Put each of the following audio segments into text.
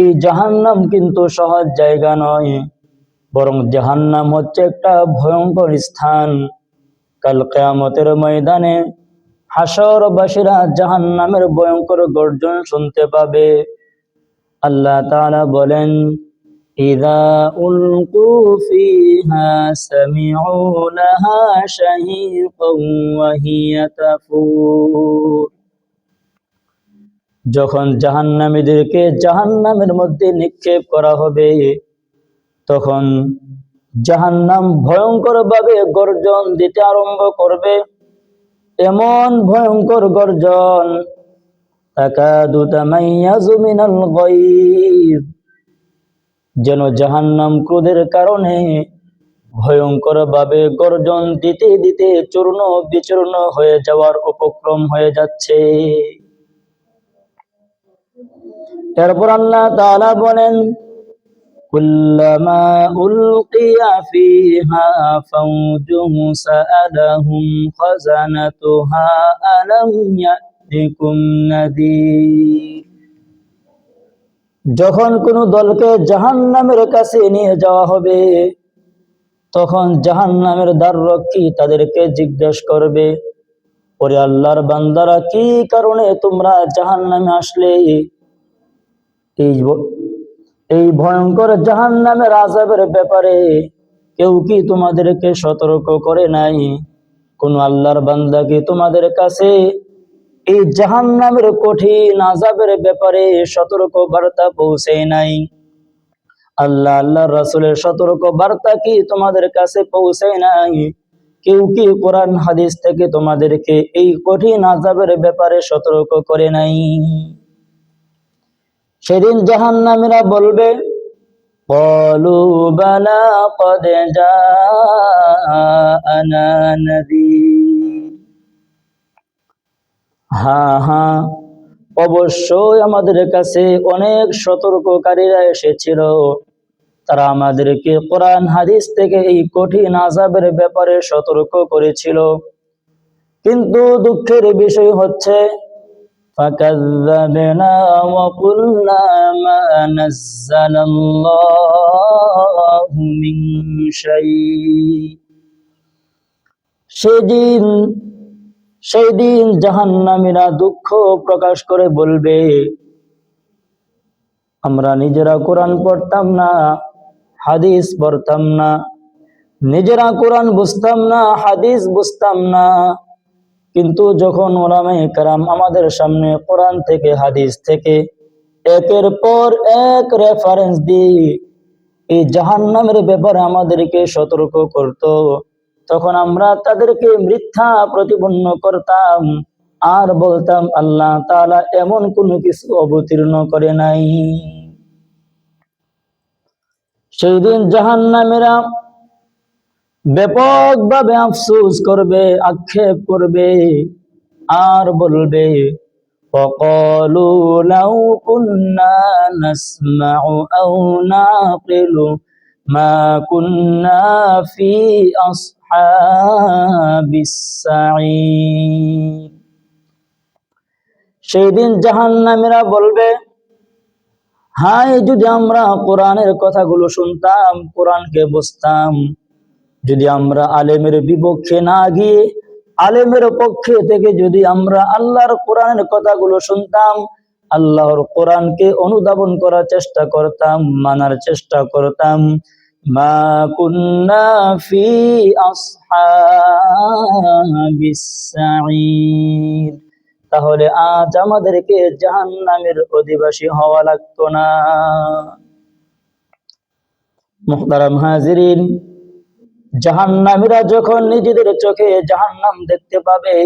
এই জাহান্নাম কিন্তু সহজ জায়গা নয়, বরং জাহান্নাম হচ্ছে একটা ভয়ঙ্কর স্থান। কাল কিয়ামতের ময়দানে হাশরবাসীরা জাহান্নামের ভয়ঙ্কর গর্জন শুনতে পাবে। আল্লাহ তাআলা বলেন, ইযা উলকু ফিহা সামিউ লাহা শাহীকান ওয়া হিয়া তাফুর। যখন জাহান্নামীদেরকে জাহান্নামের মধ্যে নিক্ষেপ করা হবে, তখন জাহান্নাম ভয়ঙ্কর ভাবে গর্জন দিতে আরম্ভ করবে। এমন ভয়ঙ্কর গর্জন, তাকাদু তামাইয়াজু মিনাল গায়ব, যেন জাহান্নাম ক্রোধের কারণে ভয়ঙ্কর ভাবে গর্জন দিতে দিতে চূর্ণ বিচূর্ণ হয়ে যাওয়ার উপক্রম হয়ে যাচ্ছে। এরপর আল্লাহ তাআলা বলেন, কুল্লামা উলকিয়া ফিহা ফাওজুন সাআলাহুম খাজানাতুহা আলাম ইয়াতিকুম নাযীর। যখন কোন দলকে জাহান্নামের কাছে নিয়ে যাওয়া হবে, তখন জাহান্নামের দ্বাররক্ষী তাদেরকে জিজ্ঞেস করবে, ওরে আল্লাহর বান্দারা, কি কারণে তোমরা জাহান্নামে আসলে? এই ভয়ঙ্কর জাহান্নামের আযাবের ব্যাপারে কেউ কি তোমাদেরকে সতর্ক করে নাই? কোন আল্লাহর বান্দা কি তোমাদের কাছে এই জাহান্নামের কঠিন আযাবের ব্যাপারে সতর্ক বার্তা পৌঁছে নাই? আল্লাহর রাসূলের সতর্ক বার্তা কি তোমাদের কাছে পৌঁছে নাই? কেউ কি কোরআন হাদিস থেকে তোমাদেরকে এই কঠিন আযাবের ব্যাপারে সতর্ক করে নাই? সেদিন জাহান্নামীরা বলবে, ক্বালু বালা ক্বাদ জাআনা নাযীর। হ্যাঁ, অবশ্যই আমাদের কাছে অনেক সতর্ককারীরা এসেছিল। তারা আমাদেরকে কোরআন হাদিস থেকে এই কঠিন আযাবের ব্যাপারে সতর্ক করেছিল। কিন্তু দুঃখের বিষয় হচ্ছে, ফাকাযযাবনা ওয়া কুলনা মা নাযালাল্লাহু মিন শাই। সেদিন জাহান্নামীরা দুঃখ প্রকাশ করে বলবে, আমরা নিজেরা কোরআন পড়তাম না, হাদিস পড়তাম না, নিজেরা কোরআন বুঝতাম না, হাদিস বুঝতাম না, কিন্তু যখন উলামায়ে কেরাম আমাদের সামনে কোরআন থেকে হাদিস থেকে একের পর এক রেফারেন্স দিয়ে এই জাহান্নামের ব্যাপারে আমাদেরকে সতর্ক করত, তখন আমরা তাদেরকে মিথ্যা প্রতিপন্ন করতাম আর বলতাম আল্লাহ তাআলা এমন কোনো কিছু অবতীর্ণ করে নাই। সেই দিন জাহান্নামীরা ব্যাপকভাবে আফসোস করবে, আক্ষেপ করবে আর বলবে, ওয়াকালু লাউ কুন্না নাসমাউ আও নাকিলু মা কুন্না ফি আসহাবিস সাঈর। সেই দিন জাহান্নামীরা বলবে, হায় যদি আমরা কোরআনের কথাগুলো শুনতাম, কোরআনকে বুঝতাম, যদি আমরা আলেমের বিপক্ষে না গিয়ে আলেমের পক্ষে থেকে যদি আমরা আল্লাহর কোরআনের কথাগুলো শুনতাম, আল্লাহর কোরআনকে অনুধাবন করার চেষ্টা করতাম, মানার চেষ্টা করতাম, মা কুন্না ফি আসহাবিস সাঈর, তাহলে আজ আমাদেরকে জাহান্নামের অধিবাসী হওয়া লাগতো না। মুহতারাম হাজিরিন, জাহান্নামীরা যখন নিজেদের চোখে জাহান্নাম দেখতে পাবে,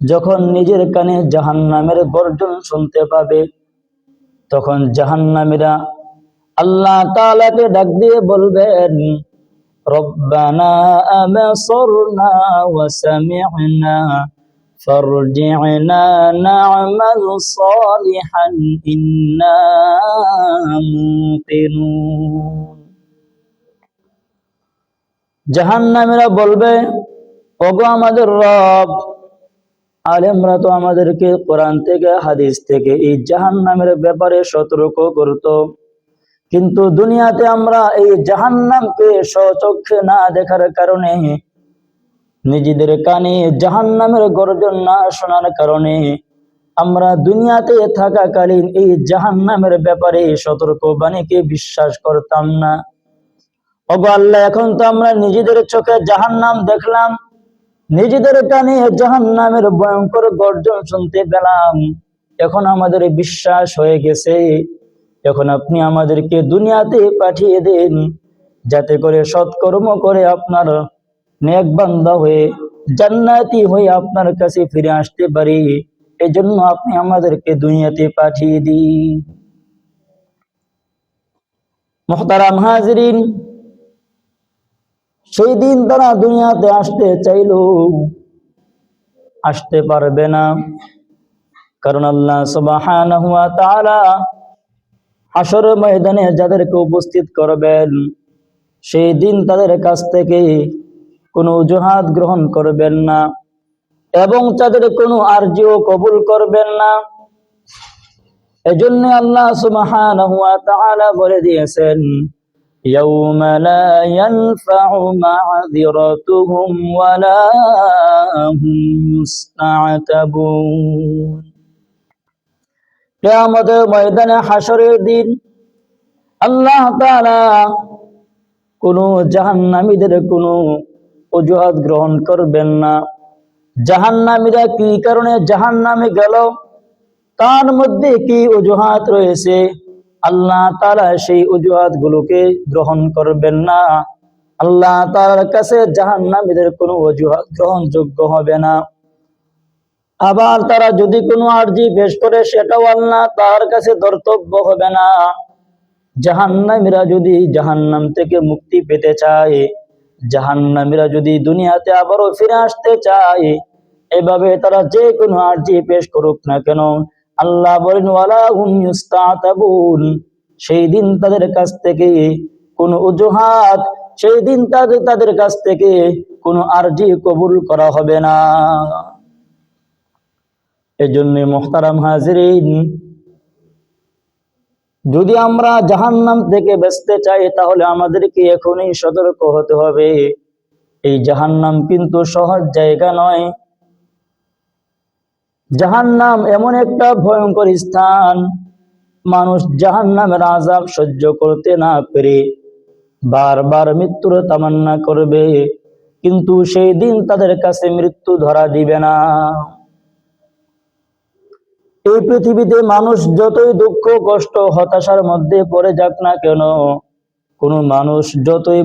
যখন নিজের কানে জাহান্নামের গর্জন শুনতে পাবে, তখন জাহান্নামীরা আল্লাহ তাআলাকে ডাক দিয়ে বলবেন, রব্বানা আবসারনা ওয়া সামি'না ফারজি'না না'মাল সালিহান ইন্না মুকিনুন। জাহান্নামীরা বলবে, ওগো আমাদের রব, আলেমরা তো আমাদেরকে কোরআন থেকে হাদিস থেকে এই জাহান্নামের ব্যাপারে সতর্ক করত, কিন্তু দুনিয়াতে আমরা এই জাহান্নামকে স্বচক্ষে না দেখার কারণে, নিজেদের কানে জাহান্নামের গর্জন না শোনার কারণে আমরা দুনিয়াতে থাকাকালীন এই জাহান্নামের ব্যাপারে সতর্ক বাণীকে বিশ্বাস করতাম না। ওগো আল্লাহ, এখন তো আমরা নিজেদের চোখে জাহান্নাম দেখলাম, নিজেদের কানে জাহান্নামের ভয়ঙ্কর গর্জন শুনতে পেলাম, এখন আমাদের বিশ্বাস হয়ে গেছে। এখন আপনি আমাদেরকে দুনিয়াতে পাঠিয়ে দেন, যাতে করে সৎকর্ম করে আপনার নেক বান্দা হয়ে জান্নাতি হয়ে আপনার কাছে ফিরে আসতে পারি। এই জন্য আপনি আমাদেরকে দুনিয়াতে পাঠিয়ে দিন। মুহতারাম হাজিরিন, সেই দিন তারা দুনিয়াতে আসতে চাইলো, আসতে পারবে না, কারণ আল্লাহ সুবহানাহু ওয়া তাআলা হাসর ময়দানে যাদেরকে উপস্থিত করবেন, সেই দিন তাদের কাছ থেকে কোনো অজুহাত গ্রহণ করবেন না এবং তাদের কোনো আরজিও কবুল করবেন না। এজন্য আল্লাহ সুবহানাহু ওয়া তাআলা বলে দিয়েছেন, ইয়াউমা লা ইয়ানফাউ মা'যিরাতুহুম ওয়া লা হুম ইউসতা'তাবুন। কিয়ামতের ময়দানে, হাসরের দিন আল্লাহ তাআলা কোন জাহান্নামীদের কোনো অজুহাত গ্রহণ করবেন না। জাহান্নামীরা কি কারণে জাহান্নামে গেল, তার মধ্যে কি অজুহাত রয়েছে, আল্লাহ তাআলা সেই অজুহাত গুলোকে গ্রহণ করবেন না। আল্লাহ তাআলার কাছে জাহান্নামীদের কোনো অজুহাত গ্রহণযোগ্য হবে না। আবার তারা যদি কোনো আরজি পেশ করে, সেটাও আল্লাহ তার কাছে ধর্তব্য হবে না। জাহান্নামীরা যদি জাহান্নাম থেকে মুক্তি পেতে চায়, জাহান্নামীরা যদি দুনিয়াতে আবারও ফিরে আসতে চায়, এভাবে তারা যে কোনো আরজি পেশ করুক না কেন, আল্লাহ বলেন ওয়ালা হুম ইউসতা'তাবুন, সেই দিন তাদের কাছ থেকে কোনো অজুহাত, সেই দিন তাদের কাছ থেকে কোনো আরজি কবুল করা হবে না। এজন্য মুহতারাম হাজিরিন, যদি আমরা জাহান্নাম থেকে বাঁচতে চাই, তাহলে আমাদেরকে এখনই সতর্ক হতে হবে। এই জাহান্নাম কিন্তু সহজ জায়গা নয়। জাহান্নাম এমন একটা ভয়ঙ্কর স্থান, মানুষ জাহান্নামের আযাব সহ্য করতে না পেরে বারবার মৃত্যুর তামান্না করবে, কিন্তু সেই দিন তাদের কাছে মৃত্যু ধরা দিবে না। এই পৃথিবীতে মানুষ যতই দুঃখ কষ্ট হতাশার মধ্যে পড়ে যাক না কেন, কোন মানুষ যতই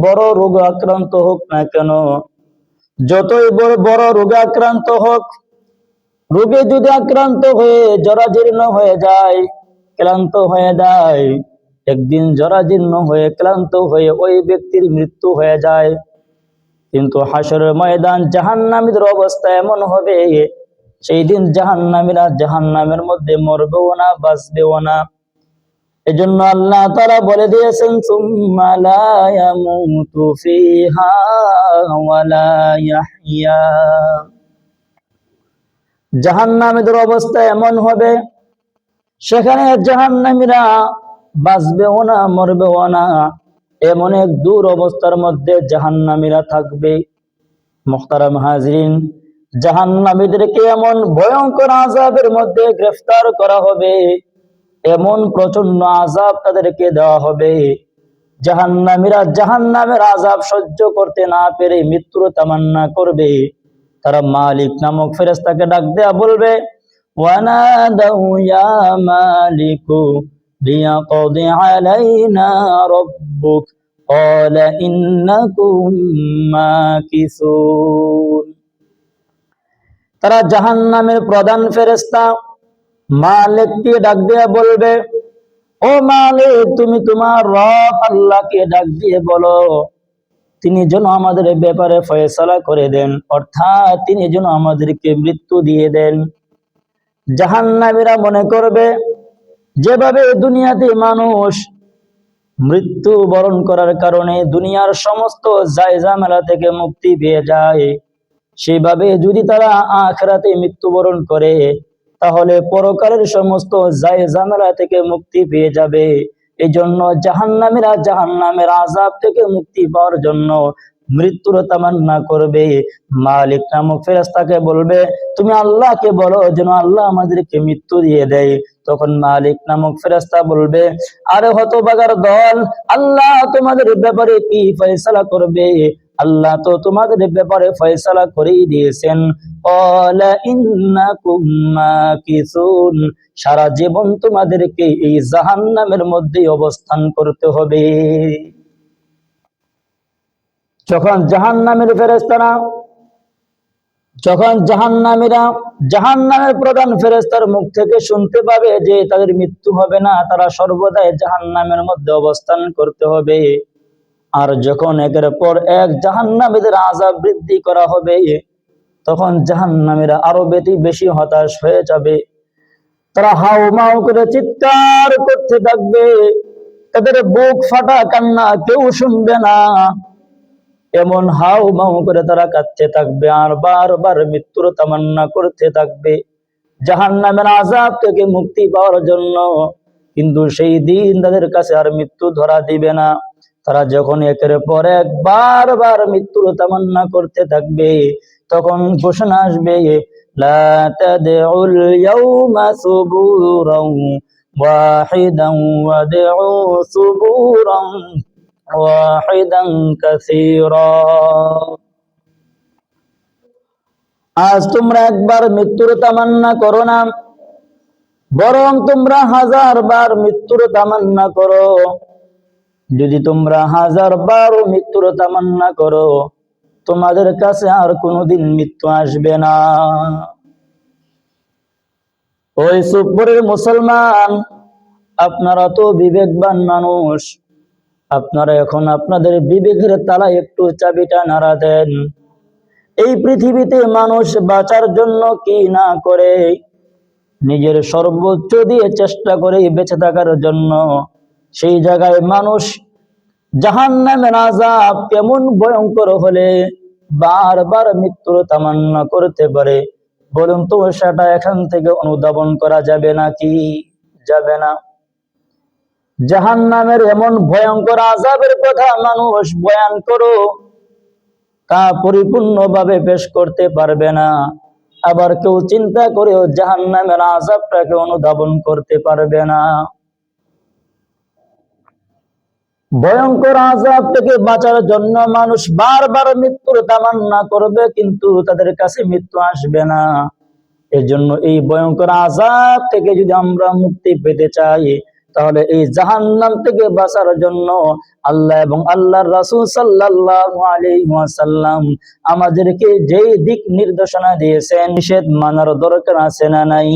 বড় রোগ আক্রান্ত হোক না কেন, যতই বড় রোগে আক্রান্ত হোক, রোগে যদি আক্রান্ত হয়ে জরাজীর্ণ হয়ে যায়, ক্লান্ত হয়ে যায়, একদিন জরাজীর্ণ হয়ে ক্লান্ত হয়ে ওই ব্যক্তির মৃত্যু হয়ে যায়। কিন্তু হাসরের ময়দান জাহান্নামীদের অবস্থা এমন হবে, সেই দিন জাহান্নামীরা জাহান্নামের মধ্যে মরবেও না, বাঁচবেও না। এজন্য আল্লাহ তাআলা বলে দিয়েছেন, সুম্মা লা ইয়ামুতু ফিহা ওয়া লা ইয়াহইয়া। জাহান্নামীদের অবস্থা এমন হবে, সেখানে জাহান্নামীরা বাঁচবেও না, মরবেও না, এমন এক দূর অবস্থার মধ্যে জাহান্নামীরা থাকবে। মুহতারাম হাজিরিন, জাহান্নামীদেরকে এমন ভয়ঙ্কর আযাবের মধ্যে গ্রেফতার করা হবে, এমন প্রচন্ড আযাব তাদেরকে দেওয়া হবে, জাহান্নামীরা জাহান্নামের আযাব সহ্য করতে না পেরে মৃত্যুর তামান্না করবে। তারা মালিক নামক ফেরেশতাকে ডাক দেয়া বলবে, ওয়ানাদাউ ইয়া মালিকু লিয়াকদি আলাইনা রাব্বুক ক্বালা ইন্নাকুম মাকিসুন। তারা জাহান্নামের প্রধান ফেরেশতা মালিককে ডাক দিয়ে বলবে, ও মালিক, তুমি তোমার রব আল্লাহকে ডাক দিয়ে বলো, তিনি যেন আমাদের ব্যাপারে ফয়সালা করে দেন, অর্থাৎ তিনি যেন আমাদেরকে মৃত্যু দিয়ে দেন। জাহান্নামীরা মনে করবে, যেভাবে দুনিয়াতে মানুষ মৃত্যু বরণ করার কারণে দুনিয়ার সমস্ত জায়জামেলা থেকে মুক্তি পেয়ে যায়, সেইভাবে যদি তারা আখিরাতে মৃত্যুবরণ করে তাহলে পরকালের সমস্ত জায় ঝামেলা থেকে মুক্তি পেয়ে যাবে। এই জন্য জাহান্নামীরা জাহান্নামের আযাব থেকে মুক্তি পাওয়ার জন্য মৃত্যুর তামান্না করবে। মালিক নামক ফেরেশতাকে বলবে, তুমি আল্লাহকে বলো যেন আল্লাহ আমাদেরকে মৃত্যু দিয়ে দেয়। তখন মালিক নামক ফেরেশতা বলবে, আরে হতভাগার দল, আল্লাহ তোমাদের ব্যাপারে কি ফয়সালা করবে? আল্লাহ তো তোমাদের ব্যাপারে ফয়সালা করেই দিয়েছেন। ক্বালা ইন্নাকুম মাকিসুন, সারা জীবন তোমাদেরকে এই জাহান্নামের মধ্যে অবস্থান করতে হবে। যখন জাহান্নামের ফেরেশতারা যখন জাহান্নামের প্রধান ফেরেশতার মুখ থেকে শুনতে পাবে যে তাদের মৃত্যু হবে না, তারা সর্বদাই জাহান্নামের মধ্যে অবস্থান করতে হবে। আর যখন একের পর এক জাহান্নামীদের আযাব বৃদ্ধি করা হবে, তখন জাহান্নামীরা আরো বেশি হতাশ হয়ে যাবে। তারা হাউমাউ করে চিৎকার করতে থাকবে, তাদের বুক ফাটা কান্না কেউ শুনবে না। এমন হাউমাউ করে তারা কাঁদতে থাকবে আর বারবার মৃত্যুর তামান্না করতে থাকবে জাহান্নামের আযাব থেকে মুক্তি পাওয়ার জন্য। কিন্তু সেই দিন তাদের কাছে আর মৃত্যু ধরা দিবে না। তারা যখন একের পর এক বারবার মৃত্যুর তামান্না করতে থাকবে, তখন ঘোষণা আসবে, লা তাদউল ইয়াউমা সুবুরান ওয়াহিদান ওয়াদউ সুবুরান ওয়াহিদান কাসীরা। আজ তোমরা একবার মৃত্যুর তামান্না করো না, বরং তোমরা 1000 বার মৃত্যুর তামান্না করো। যদি তোমরা 1000 বার মৃত্যুর তামান্না করো, তোমাদের কাছে আর কোনোদিন মৃত্যু আসবে না। ওই সুপুরের মুসলমান, আপনারা তো বিবেকবান মানুষ, আপনারা এখন আপনাদের বিবেকের তালায় একটু চাবিটা নাড়া দেন। এই পৃথিবীতে মানুষ বাঁচার জন্য কি না করে, নিজের সর্বোচ্চ দিয়ে চেষ্টা করে বেঁচে থাকার জন্য। সেই জায়গায় মানুষ জাহান্নামের আযাব কেমন ভয়ঙ্কর হলে বারবার মৃত্যুর তামান্না করতে পারে, বলুন তো সেটা এখান থেকে অনুধাবন করা যাবে নাকি? যাবে না। জাহান্নামের এমন ভয়ঙ্কর আযাবের কথা মানুষ বয়ান করো, তা পরিপূর্ণভাবে পেশ করতে পারবে না। আবার কেউ চিন্তা করেও জাহান্নামের আযাবটাকে অনুধাবন করতে পারবে না। ভয়ঙ্কর আযাব থেকে বাঁচার জন্য মানুষ বারবার মৃত্যুর তামান্না করবে, কিন্তু তাদের কাছে মৃত্যু আসবে না। এজন্য এই ভয়ঙ্কর আযাব থেকে যদি আমরা মুক্তি পেতে চাই, তাহলে এই জাহান্নাম থেকে বাঁচার জন্য আল্লাহ এবং আল্লাহর রাসূল সাল্লাল্লাহু আলাইহি ওয়াসাল্লাম আমাদেরকে যেই দিক নির্দেশনা দিয়েছেন, নিষেধ মানার দরকার আছে না নাই?